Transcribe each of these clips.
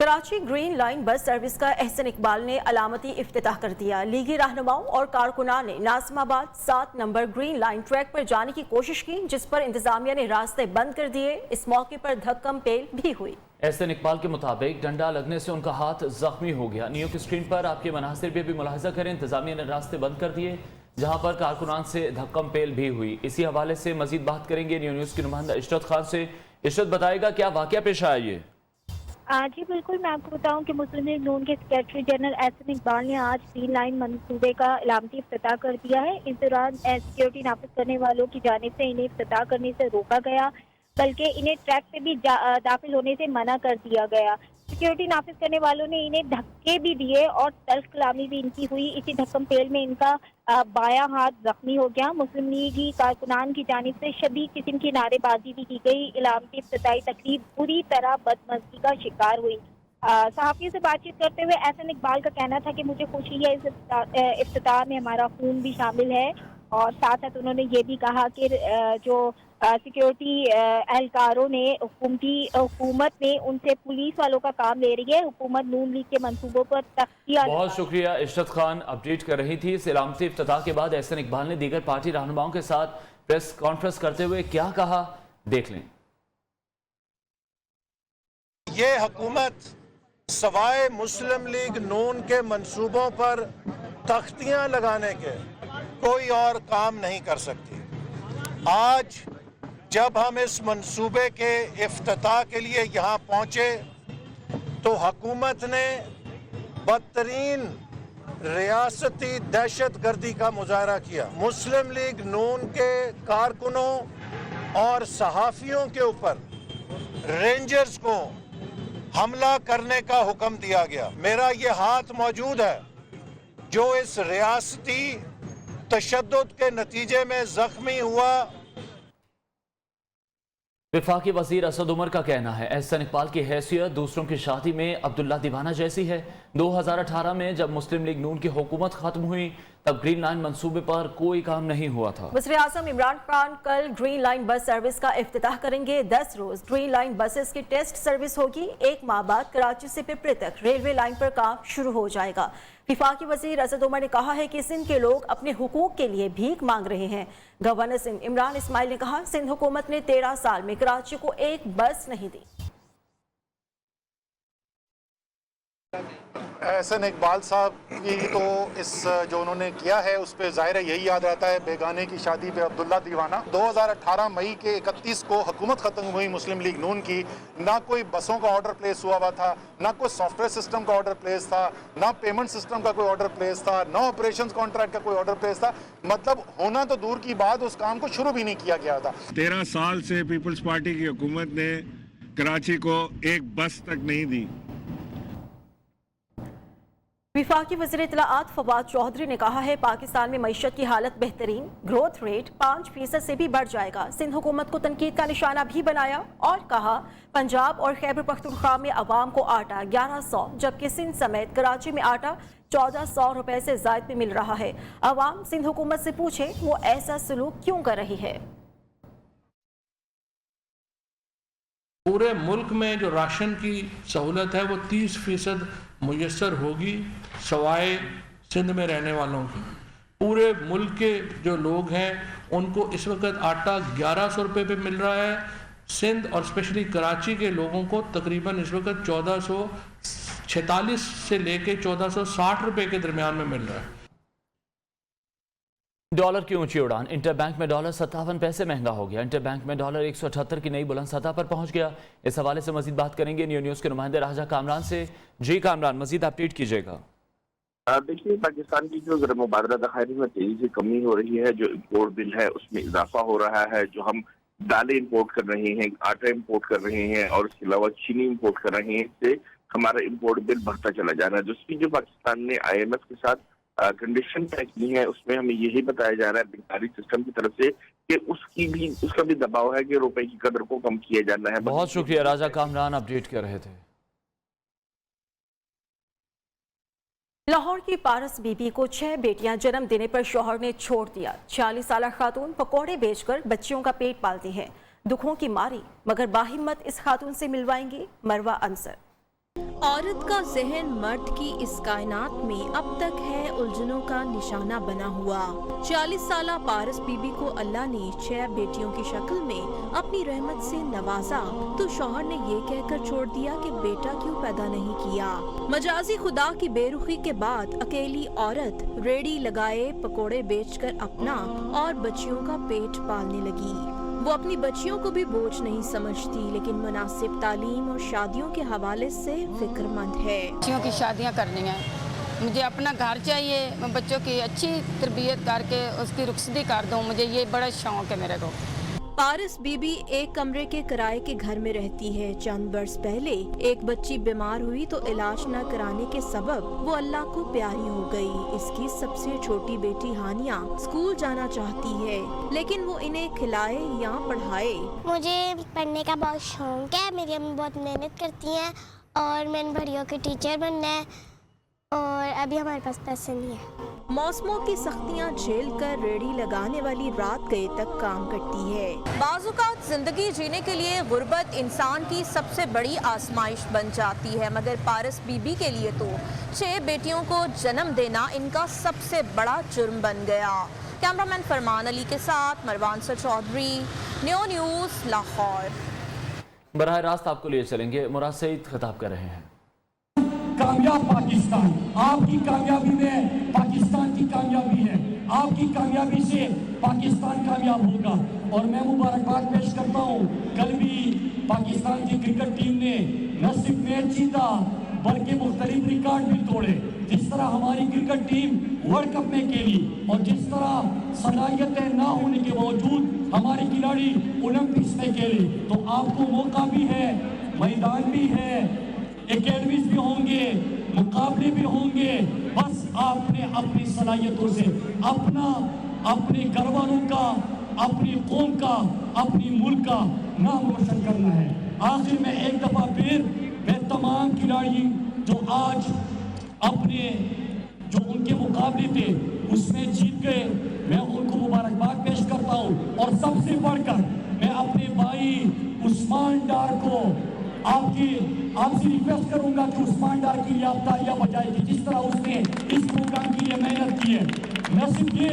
Karachi green line bus service का एहसन इकबाल ने अलामती इफ्तिताह कर दिया। लीगी रहनुमाओं और कारकुनान ने Nazimabad 7 number green line track पर जाने की कोशिश की, जिस पर इंतजामिया ने रास्ते बंद कर दिए। इस मौके पर धक्कम पेल भी हुई। एहसन इकबाल के मुताबिक डंडा लगने से उनका हाथ जख्मी हो गया। न्यू की स्क्रीन पर आपके मनासिर पे भी मुलाहिजा करें। इंतजामिया ने रास्ते बंद कर दिए, जहां पर कारकुनान से धक्कम पेल भी हुई। इसी हवाले से मजीद बात करेंगे न्यू न्यूज़ की नुमाइंदा इशरत खान से। इशरत, बताएगा क्या वाकया पेश आया ये? जी बिल्कुल, मैं आपको बताऊं कि मुस्लिम लीग नून के सेक्रेटरी जनरल एहसन इकबाल ने आज ग्रीन लाइन मंसूबे का इलामती इफ्तिताह कर दिया है। इस दौरान सिक्योरिटी नाफिज करने वालों की जानिब से इन्हें इफ्तिताह करने से रोका गया, बल्कि इन्हें ट्रैक पे भी दाखिल होने से मना कर दिया गया। सिक्योरिटी नाफिज करने वालों ने इन्हें धक्के भी दिए और तल्ख कलामी भी इनकी हुई। इसी धक्कम पेल में इनका बायां हाथ जख्मी हो गया। मुस्लिम लीगी कारकुनान की जानिब से शदीद किस्म की नारेबाजी भी की गई। इलामती इफ्तिताई तकरीब पूरी तरह बदमज़गी का शिकार हुई। सहाफ़ियों से बातचीत करते हुए एहसन इकबाल का कहना था कि मुझे खुशी है इस इफ्तिताह में हमारा खून भी शामिल है, और साथ साथ उन्होंने ये भी कहा कि जो सिक्योरिटी एहलकारों ने हुकूमत ने उनसे पुलिस वालों का काम ले रही है। हुकूमत नून लीग के मंसूबों पर तख्तियां। बहुत शुक्रिया। इशरत खान अपडेट कर रही थी। इस इलामती इफ्तिताह के बाद एहसन इकबाल ने दीगर पार्टी रहनुमाओं के साथ प्रेस कॉन्फ्रेंस करते हुए क्या कहा, देख लें। ये हुकूमत सवाए मुस्लिम लीग नून के मंसूबों पर तख्तियां लगाने के कोई और काम नहीं कर सकती। आज जब हम इस मंसूबे के इफ्तिताह के लिए यहाँ पहुँचे तो हुकूमत ने बदतरीन रियासती दहशत गर्दी का मुजाहरा किया। मुस्लिम लीग नून के कारकुनों और सहाफ़ियों के ऊपर रेंजर्स को हमला करने का हुक्म दिया गया। मेरा ये हाथ मौजूद है जो इस रियासती तशद्दुद के नतीजे में जख्मी हुआ। वफाकी वज़ीर असद उमर का कहना है एहसन इकबाल की हैसियत दूसरों की शादी में अब्दुल्ला दीवाना जैसी है। 2018 में जब मुस्लिम लीग नून की हुकूमत खत्म हुई तब ग्रीन लाइन मंसूबे पर कोई काम नहीं हुआ था। वज़ीर आज़म इमरान खान कल ग्रीन लाइन बस सर्विस का इफ्तिताह करेंगे। 10 रोज ग्रीन लाइन बसेस की टेस्ट सर्विस होगी। 1 माह बाद कराची से पिपरी तक रेलवे लाइन पर काम शुरू हो जाएगा। वफाकी वज़ीर असद उमर ने कहा है कि सिंध के लोग अपने हुकूक के लिए भीख मांग रहे हैं। गवर्नर सिंध इमरान इस्माइल ने कहा, सिंध हुकूमत ने 13 साल में कराची को एक बस नहीं दी। एहसन इकबाल साहब की तो इस जो उन्होंने किया है उस पर ज़ाहिर है यही याद रहता है, बेगाने की शादी पे अब्दुल्ला दीवाना। 2018 मई के 31 को हुकूमत ख़त्म हुई मुस्लिम लीग नून की। ना कोई बसों का ऑर्डर प्लेस हुआ था, ना कोई सॉफ्टवेयर सिस्टम का ऑर्डर प्लेस था, ना पेमेंट सिस्टम का कोई ऑर्डर प्लेस था, ना ऑपरेशंस कॉन्ट्रैक्ट का कोई ऑर्डर प्लेस था। मतलब होना तो दूर की बात, उस काम को शुरू भी नहीं किया गया था। 13 साल से पीपल्स पार्टी की हुकूमत ने कराची को एक बस तक नहीं दी। वफाकी वज़ीर इत्तलाआत फवाद चौधरी ने कहा है, पाकिस्तान में मईशत की हालत बेहतरीन, ग्रोथ रेट 5% से भी बढ़ जाएगा। सिंध हुकूमत को तनकीद का निशाना भी बनाया और कहा, पंजाब और खैबर पख्तूनख्वा में अवाम को आटा 1100, जबकि सिंध समेत कराची में आटा 1400 रुपए से ज़ायद में मिल रहा है। अवाम सिंध हुकूमत से पूछे वो ऐसा सलूक क्यों कर रही है। पूरे मुल्क में जो राशन की सहूलत है वो 30% मुयस्सर होगी सवाए सिंध में रहने वालों की। पूरे मुल्क के जो लोग हैं उनको इस वक्त आटा 1100 रुपये पे मिल रहा है। सिंध और स्पेशली कराची के लोगों को तकरीबन इस वक्त 1446 से लेके 1460 रुपये के दरमियान में मिल रहा है। डॉलर की ऊंची उड़ान। इंटरबैंक में डॉलर 57 पैसे महंगा हो गया। इंटरबैंक में डॉलर 178 की नई बुलंद सतह पर पहुंच गया। इस हवाले से मजीद बात करेंगे न्यू न्यूज़ के नुमाइंदे राजा कामरान से। जी कामरान, मजीद अपडेट कीजिएगा। देखिए, पाकिस्तान की जो ज़र मुबादला ज़खायर में तेजी से कमी हो रही है, जो इम्पोर्ट बिल है उसमें इजाफा हो रहा है, जो हम दालें इम्पोर्ट कर रहे हैं, आटा इम्पोर्ट कर रहे हैं और इसके अलावा चीनी इम्पोर्ट कर रहे हैं, इससे हमारा इम्पोर्ट बिल बढ़ता चला जा रहा है। दूसरी जो पाकिस्तान ने IMF के साथ कंडीशन तय की है उसमें हमें यही बताया जा रहा है बैंकरी सिस्टम की तरफ से कि उसका भी दबाव है कि रुपए की कदर को कम किया जाना है। बहुत शुक्रिया राजा कामरान, अपडेट कर रहे थे। लाहौर की पारस बीबी को 6 बेटियां जन्म देने पर शौहर ने छोड़ दिया। 46 साल खातून पकौड़े बेचकर बच्चियों का पेट पालती हैं। दुखों की मारी मगर बाहिम्मत इस खातून से मिलवाएंगी मरवा अंसर। औरत का जहन मर्द की इस कायनात में अब तक है उलझनों का निशाना बना हुआ। 40 साला पारस बीबी को अल्लाह ने 6 बेटियों की शक्ल में अपनी रहमत से नवाजा तो शौहर ने ये कहकर छोड़ दिया कि बेटा क्यों पैदा नहीं किया। मजाजी खुदा की बेरुखी के बाद अकेली औरत रेड़ी लगाए पकोड़े बेचकर अपना और बच्चियों का पेट पालने लगी। वो अपनी बच्चियों को भी बोझ नहीं समझती, लेकिन मुनासिब तालीम और शादियों के हवाले से फिक्रमंद है। बच्चियों की शादियां करनी है, मुझे अपना घर चाहिए, मैं बच्चों की अच्छी तरबियत करके उसकी रुखसती कर दूं, मुझे ये बड़ा शौक है मेरे को। पारस बीबी एक कमरे के किराए के घर में रहती है। चंद बरस पहले एक बच्ची बीमार हुई तो इलाज न कराने के सबब वो अल्लाह को प्यारी हो गई। इसकी सबसे छोटी बेटी हानिया स्कूल जाना चाहती है, लेकिन वो इन्हें खिलाए या पढ़ाए। मुझे पढ़ने का बहुत शौक है, मेरी अम्मी बहुत मेहनत करती हैं और मैंने बड़ियों के टीचर बनना है और अभी हमारे पास पैसे नहीं है। मौसमों की सख्तियां झेल कर रेड़ी लगाने वाली रात गए तक काम करती है। बाज़-औक़ात जिंदगी जीने के लिए गुर्बत इंसान की सबसे बड़ी आजमाइश बन जाती है, मगर पारस बीबी के लिए तो 6 बेटियों को जन्म देना इनका सबसे बड़ा जुर्म बन गया। कैमरामैन फरमान अली के साथ Marwan sir Chaudhry, new news Lahore. बराह रास्त आपको लिए चलेंगे। मुराद सईद खिताब कर रहे हैं। कामयाब पाकिस्तान, आपकी कामयाबी में पाकिस्तान की कामयाबी है, आपकी कामयाबी से पाकिस्तान कामयाब होगा। और मैं मुबारकबाद पेश करता हूँ, कल भी पाकिस्तान की क्रिकेट टीम ने न सिर्फ मैच जीता बल्कि मुख्तलिफ रिकॉर्ड भी तोड़े। जिस तरह हमारी क्रिकेट टीम वर्ल्ड कप में खेली और जिस तरह सलाहियतें ना होने के बावजूद हमारे खिलाड़ी ओलंपिक्स में खेले, तो आपको मौका भी है, मैदान भी है, एकेडमीज भी होंगे, मुकाबले भी होंगे। बस आपने अपनी सलाहियतों से अपने घर वालों का, अपनी कौम का, अपनी मुल्क का नाम रोशन करना है। आखिर में एक दफा फिर मैं तमाम खिलाड़ी जो आज जो उनके मुकाबले थे उसमें जीत गए, मैं उनको मुबारकबाद पेश करता हूँ। और सबसे बढ़कर मैं अपने भाई उस्मान डार को आपसे रिक्वेस्ट करूंगा कि उस्मान डार के लिए आप तालियां बजाएंगे, जिस तरह उसने इस प्रोग्राम के लिए मेहनत की है। न सिर्फ ये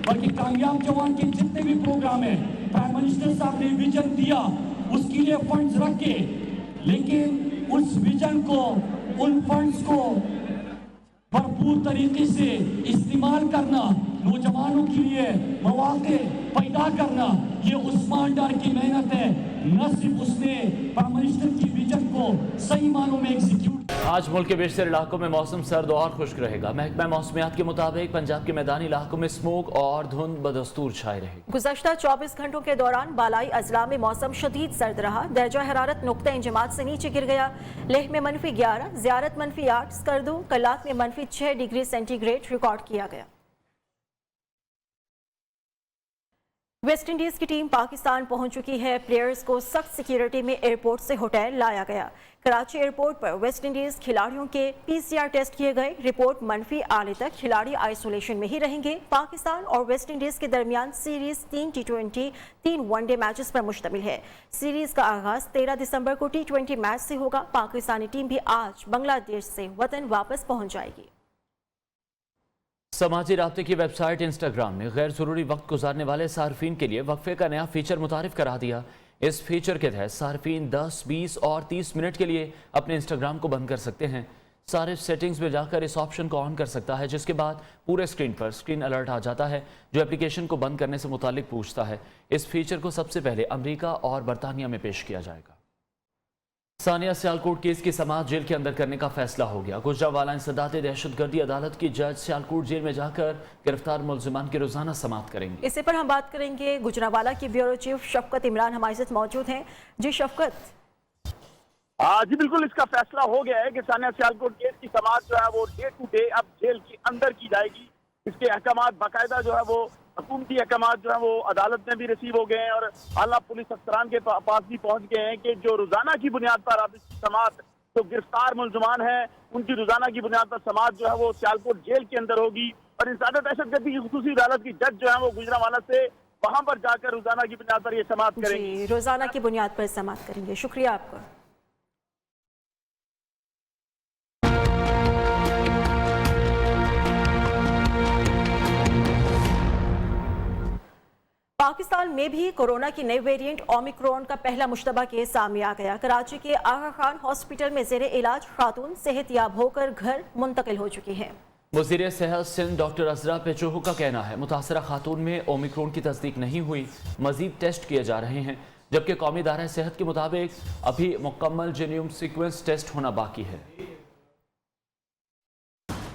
बल्कि कामयाब जवान के जितने भी प्रोग्राम है, प्राइम मिनिस्टर साहब ने विजन दिया, उसके लिए फंड्स रखे, लेकिन उस विजन को, उन फंड्स को भरपूर तरीके से इस्तेमाल करना, नौजवानों के लिए मौके पैदा करना, ये उस्मान डार की मेहनत है। न सिर्फ उसने प्राइम मिनिस्टर की विजन को सही मानों में एग्जीक्यूट। आज मुल्क के बेशतर इलाकों में मौसम सर्द और खुश्क रहेगा। महकमा मौसमियात के मुताबिक पंजाब के मैदानी इलाकों में स्मोक और धुंध बदस्तूर छाई रहेगी। गुज़श्ता 24 घंटों के दौरान बालाई अजला में मौसम शदीद सर्द रहा। दर्जा हरारत नुक्ता इंजमात से नीचे गिर गया। लेह में -11, ज़ियारत -8, स्कर्दू कलात में -6 डिग्री सेंटीग्रेड रिकॉर्ड किया गया। वेस्ट इंडीज की टीम पाकिस्तान पहुंच चुकी है। प्लेयर्स को सख्त सिक्योरिटी में एयरपोर्ट से होटल लाया गया। कराची एयरपोर्ट पर वेस्ट इंडीज खिलाड़ियों के PCR टेस्ट किए गए। रिपोर्ट मनफी आने तक खिलाड़ी आइसोलेशन में ही रहेंगे। पाकिस्तान और वेस्ट इंडीज के दरमियान सीरीज 3 T20, 3 वनडे मैचेस पर मुश्तमिल है। सीरीज का आगाज 13 दिसंबर को T20 मैच से होगा। पाकिस्तानी टीम भी आज बांग्लादेश से वतन वापस पहुंच जाएगी। समाजी राब्ते की वेबसाइट इंस्टाग्राम ने गैर ज़रूरी वक्त गुजारने वाले सार्फिन के लिए वक्फे का नया फीचर मुतारिफ करा दिया। इस फीचर के तहत सार्फिन 10, 20 और 30 मिनट के लिए अपने इंस्टाग्राम को बंद कर सकते हैं। सारे सेटिंग्स में जाकर इस ऑप्शन को ऑन कर सकता है, जिसके बाद पूरे स्क्रीन पर स्क्रीन अलर्ट आ जाता है जो एप्लीकेशन को बंद करने से मुतालिक पूछता है। इस फीचर को सबसे पहले अमरीका और बरतानिया में पेश किया जाएगा। सानिया सियालकोट केस की समाअत जेल के अंदर करने का फैसला हो गया। गुजरावाला इंसदाद दहशतगर्दी अदालत की जज सियालकोट जेल में जाकर गिरफ्तार मुलजिमान की रोजाना समाअत करेंगे। इसी पर हम बात करेंगे। गुजरावाला की ब्यूरो चीफ शफकत इमरान हमारे साथ मौजूद हैं। जी शफकत। जी बिल्कुल, इसका फैसला हो गया है कि सानिया सियालकोट केस की समाअत जो है वो डे टू डे अब जेल के अंदर की जाएगी। इसके अहकामात बाकायदा जो है वो हुकूमती अहकामात जो है वो अदालत में भी रिसीव हो गए हैं और आला पुलिस अफसरान के पास भी पहुंच गए हैं कि जो रोजाना की बुनियाद पर अब इसकी समाअत जो गिरफ्तार मुलजमान है उनकी रोजाना की बुनियाद पर समाअत जो है वो सियालकोट जेल के अंदर होगी। और इंसानियत दहशतगर्दी की खुसूसी अदालत की जज जो है वो गुजरावाला से वहां पर जाकर रोजाना की बुनियाद पर ये समाअत करेंगे। रोजाना की बुनियाद पर समाअत करेंगे। शुक्रिया आपका। पाकिस्तान में भी कोरोना की नई वेरिएंट ओमिक्रॉन का पहला मुश्तबा केस सामने आ गया। कराची के आगा खान हॉस्पिटल में जेर इलाज खातून सेहतयाब होकर घर मुंतकिल हो चुकी हैं। वज़ीर सेहत सिंध डॉक्टर अजरा पेचोहो का कहना है मुतासरा खातून में ओमिक्रॉन की तस्दीक नहीं हुई, मजीद टेस्ट किए जा रहे हैं, जबकि कौमी इदारा सेहत के मुताबिक अभी मुकम्मल जीनोम सीक्वेंस टेस्ट होना बाकी है।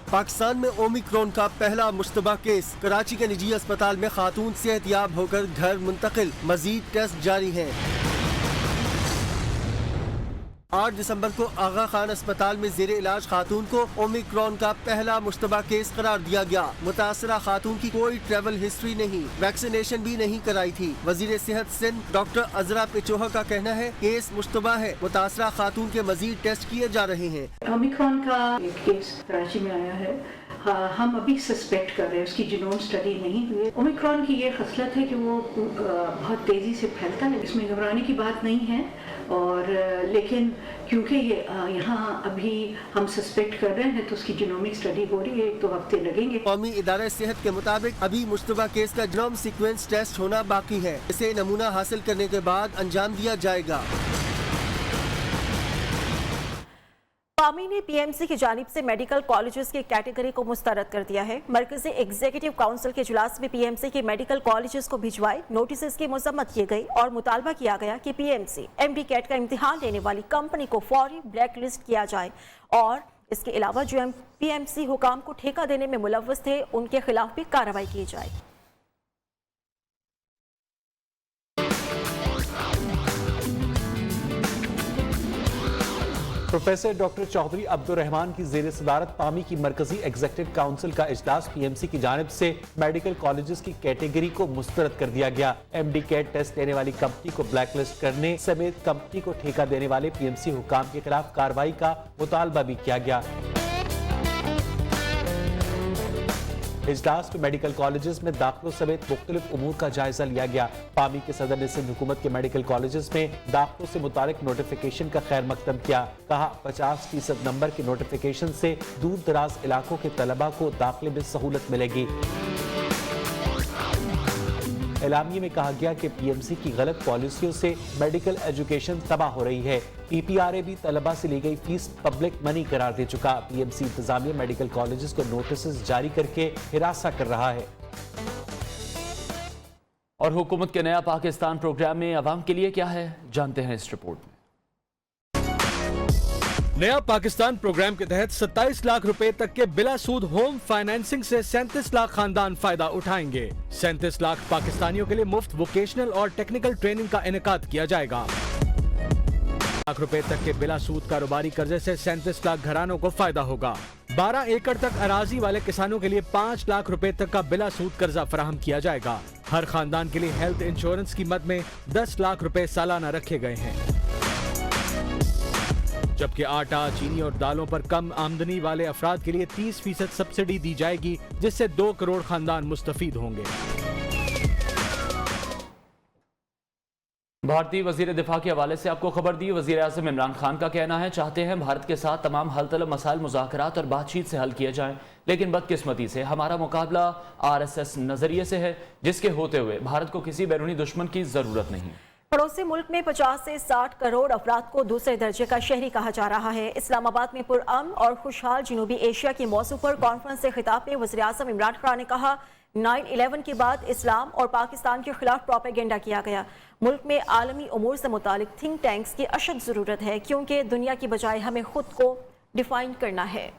पाकिस्तान में ओमिक्रॉन का पहला मुश्तबा केस, कराची के निजी अस्पताल में खातून सेहतयाब होकर घर मुंतकिल, मजीद टेस्ट जारी हैं। 8 दिसंबर को आगा खान अस्पताल में जेर इलाज खातून को ओमिक्रॉन का पहला मुश्तबा केस करार दिया गया। मुतासरा खातून की कोई ट्रैवल हिस्ट्री नहीं, वैक्सीनेशन भी नहीं कराई थी। वजीर सेहत सिंध डॉक्टर अजरा पेचोहा का कहना है केस मुश्तबा है, मुतासरा खातून के मजीद टेस्ट किए जा रहे हैं। ओमिक्रॉन का एक केस कराची में आया है, हम अभी सस्पेक्ट कर रहे हैं, उसकी जीनोम स्टडी नहीं हुई है। ओमिक्रॉन की ये खसलत है कि वो बहुत तेज़ी से फैलता है, इसमें घबराने की बात नहीं है, और लेकिन क्योंकि ये यहाँ अभी हम सस्पेक्ट कर रहे हैं तो उसकी जीनोमिक स्टडी हो रही है, 1-2 हफ्ते लगेंगे। कौमी इदारा सेहत के मुताबिक अभी मुश्तबा केस का जीनोम सीक्वेंस टेस्ट होना बाकी है, इसे नमूना हासिल करने के बाद अंजाम दिया जाएगा। कौमी ने पीएमसी की जानिब से मेडिकल कॉलेजेस की कैटेगरी को मुस्तरद कर दिया है। मरकजी एग्जीक्यूटिव काउंसिल के इजलास में पीएमसी के मेडिकल कॉलेजेस को भिजवाए नोटिस की मजम्मत की गई और मुतालबा किया गया कि पीएमसी एमडी कैट का इम्तिहान लेने वाली कंपनी को फौरी ब्लैक लिस्ट किया जाए, और इसके अलावा जो पीएमसी हुकाम को ठेका देने में मुलव्वस थे उनके खिलाफ भी कार्रवाई की जाए। प्रोफेसर डॉक्टर चौधरी अब्दुल रहमान की ज़ेर सदारत पामी की मरकजी एग्जीक्यूटिव काउंसिल का इजलास पीएमसी की जानिब से मेडिकल कॉलेजेस की कैटेगरी को मुस्तरद कर दिया गया। एमडी कैट टेस्ट लेने वाली कंपनी को ब्लैक लिस्ट करने समेत कंपनी को ठेका देने वाले पीएमसी हुकाम के खिलाफ कार्रवाई का मुतालबा भी किया गया। इजलास में मेडिकल कॉलेजेस में दाखिलों समेत मुख्तलिफ उमूर का जायजा लिया गया। पामी के सदर ने सिंध हुकूमत के मेडिकल कॉलेजेस में दाखिलों से मुतालिक नोटिफिकेशन का खैर मकदम किया। कहा 50% नंबर के नोटिफिकेशन से दूर दराज इलाकों के तलबा को दाखिले में सहूलत मिलेगी। एलामिये में कहा गया कि पीएमसी की गलत पॉलिसियों से मेडिकल एजुकेशन तबाह हो रही है। पीपीआरए भी तलबा से ली गई फीस पब्लिक मनी करार दे चुका। पीएमसी इंतजामिया मेडिकल कॉलेजेस को नोटिस जारी करके हिरासा कर रहा है। और हुकूमत के नया पाकिस्तान प्रोग्राम में अवाम के लिए क्या है, जानते हैं इस रिपोर्ट में। नया पाकिस्तान प्रोग्राम के तहत 27 लाख रुपए तक के बिला सूद होम फाइनेंसिंग से 37 लाख खानदान फायदा उठाएंगे। 37 लाख पाकिस्तानियों के लिए मुफ्त वोकेशनल और टेक्निकल ट्रेनिंग का इनेकाद किया जाएगा। लाख रुपए तक के बिला सूद कारोबारी कर्जे से 37 लाख घरानों को फायदा होगा। 12 एकड़ तक अराजी वाले किसानों के लिए 5 लाख रुपए तक का बिला सूद कर्जा फराहम किया जाएगा। हर खानदान के लिए हेल्थ इंश्योरेंस की मद में 10 लाख रुपए सालाना रखे गए हैं। जबकि आटा, चीनी और दालों पर कम आमदनी वाले अफराद के लिए 30% सब्सिडी दी जाएगी, जिससे 2 करोड़ खानदान मुस्तफीद होंगे। भारतीय वजीर दिफा के हवाले से आपको खबर दी। वजीर आज़म इमरान खान का कहना है चाहते हैं भारत के साथ तमाम हल तलब मसाइल मुज़ाकरात और बातचीत से हल किए जाएं, लेकिन बदकिस्मती से हमारा मुकाबला RSS नजरिए से है, जिसके होते हुए भारत को किसी बैरूनी दुश्मन की जरूरत नहीं। पड़ोसी मुल्क में 50 से 60 करोड़ अफराद को दूसरे दर्जे का शहरी कहा जा रहा है। इस्लामाबाद में पुरअमन और खुशहाल जनूबी एशिया के मौजू पर कॉन्फ्रेंस से खिताब में वज़ीर आज़म इमरान खान ने कहा 9/11 के बाद इस्लाम और पाकिस्तान के खिलाफ प्रोपेगेंडा किया गया। मुल्क में आलमी उमूर से मुतालिक थिंक टैंक्स की अशद ज़रूरत है, क्योंकि दुनिया की बजाय हमें खुद को डिफाइन करना है।